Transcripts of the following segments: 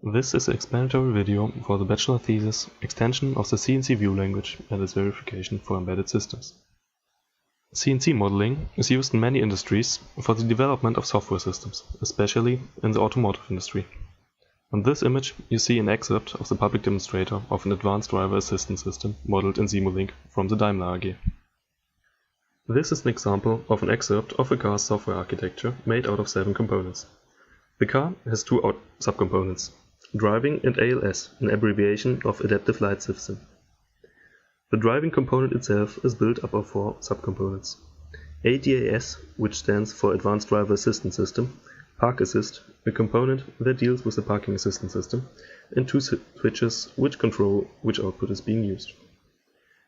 This is the explanatory video for the bachelor thesis Extension of the CNC View language and its verification for embedded systems. CNC modeling is used in many industries for the development of software systems, especially in the automotive industry. On this image you see an excerpt of the public demonstrator of an advanced driver assistance system modeled in Simulink from the Daimler AG. This is an example of an excerpt of a car's software architecture made out of 7 components. The car has 2 subcomponents: driving and ALS, an abbreviation of Adaptive Light System. The driving component itself is built up of 4 subcomponents: ADAS, which stands for Advanced Driver Assistance System, Park Assist, a component that deals with the parking assistance system, and 2 switches which control which output is being used.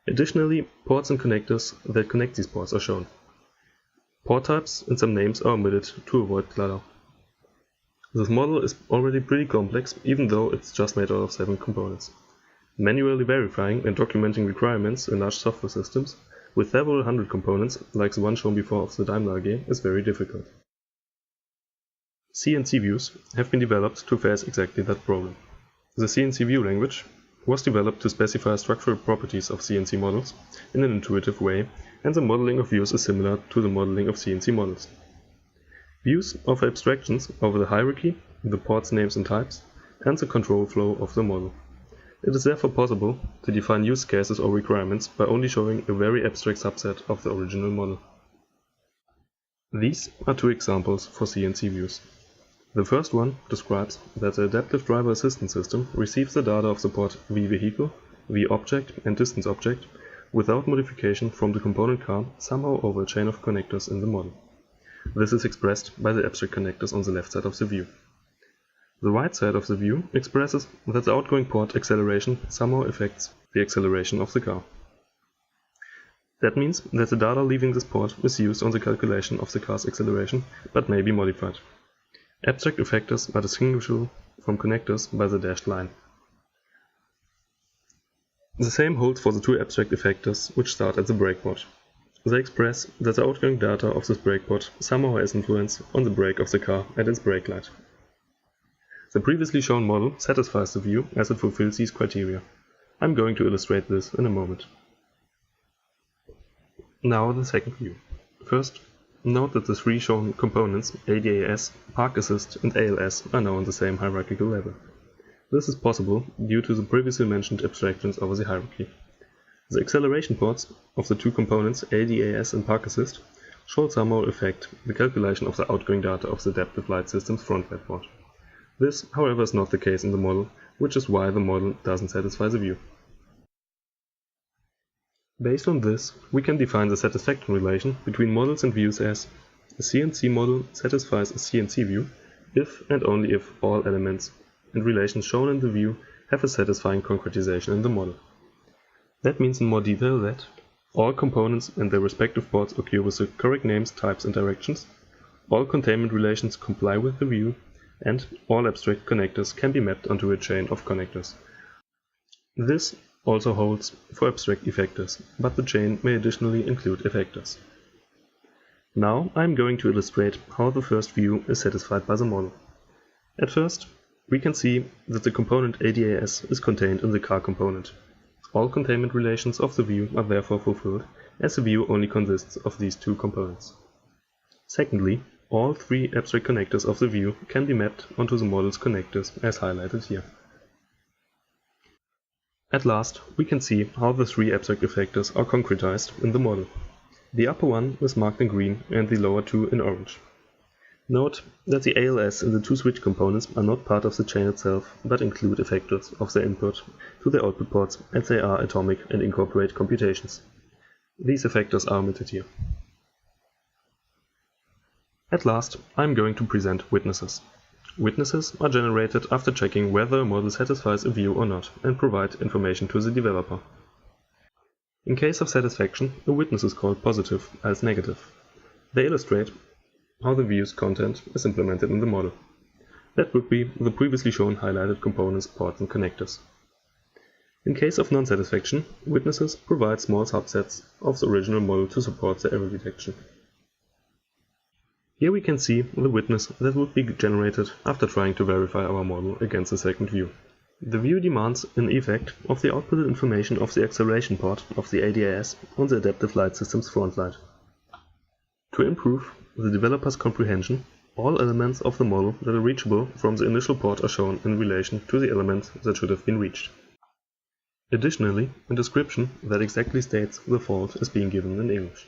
Additionally, ports and connectors that connect these ports are shown. Port types and some names are omitted to avoid clutter. This model is already pretty complex, even though it's just made out of 7 components. Manually verifying and documenting requirements in large software systems with several hundred components, like the one shown before of the Daimler AG, is very difficult. CNC views have been developed to face exactly that problem. The CNC view language was developed to specify structural properties of CNC models in an intuitive way, and the modeling of views is similar to the modeling of CNC models. Views offer abstractions over the hierarchy, the ports, names and types, and the control flow of the model. It is therefore possible to define use cases or requirements by only showing a very abstract subset of the original model. These are 2 examples for CNC views. The first one describes that the Adaptive Driver Assistance System receives the data of the port vVehicle, vObject and DistanceObject without modification from the component car somehow over a chain of connectors in the model. This is expressed by the abstract connectors on the left side of the view. The right side of the view expresses that the outgoing port acceleration somehow affects the acceleration of the car. That means that the data leaving this port is used on the calculation of the car's acceleration, but may be modified. Abstract effectors are distinguishable from connectors by the dashed line. The same holds for the 2 abstract effectors which start at the breakport. They express that the outgoing data of this breakport somehow has influence on the brake of the car and its brake light. The previously shown model satisfies the view as it fulfills these criteria. I'm going to illustrate this in a moment. Now the second view. First, note that the 3 shown components, ADAS, Park Assist and ALS, are now on the same hierarchical level. This is possible due to the previously mentioned abstractions over the hierarchy. The acceleration ports of the 2 components, ADAS and Park Assist, should somehow affect the calculation of the outgoing data of the Adaptive Light System's front light port. This, however, is not the case in the model, which is why the model doesn't satisfy the view. Based on this, we can define the satisfaction relation between models and views as: a CNC model satisfies a CNC view if and only if all elements and relations shown in the view have a satisfying concretization in the model. That means in more detail that all components and their respective ports occur with the correct names, types and directions, all containment relations comply with the view, and all abstract connectors can be mapped onto a chain of connectors. This also holds for abstract effectors, but the chain may additionally include effectors. Now I am going to illustrate how the first view is satisfied by the model. At first, we can see that the component ADAS is contained in the car component. All containment relations of the view are therefore fulfilled, as the view only consists of these 2 components. Secondly, all 3 abstract connectors of the view can be mapped onto the model's connectors, as highlighted here. At last, we can see how the 3 abstract effectors are concretized in the model. The upper one is marked in green and the lower 2 in orange. Note that the ALS and the 2 switch components are not part of the chain itself, but include effectors of their input to the output ports, and they are atomic and incorporate computations. These effectors are omitted here. At last, I am going to present witnesses. Witnesses are generated after checking whether a model satisfies a view or not, and provide information to the developer. In case of satisfaction, a witness is called positive as negative. They illustrate how the view's content is implemented in the model. That would be the previously shown highlighted components, ports and connectors. In case of non-satisfaction, witnesses provide small subsets of the original model to support the error detection. Here we can see the witness that would be generated after trying to verify our model against the second view. The view demands an effect of the outputted information of the acceleration part of the ADAS on the Adaptive Light System's front light. To improve the developer's comprehension, all elements of the model that are reachable from the initial port are shown in relation to the elements that should have been reached. Additionally, a description that exactly states the fault is being given in English.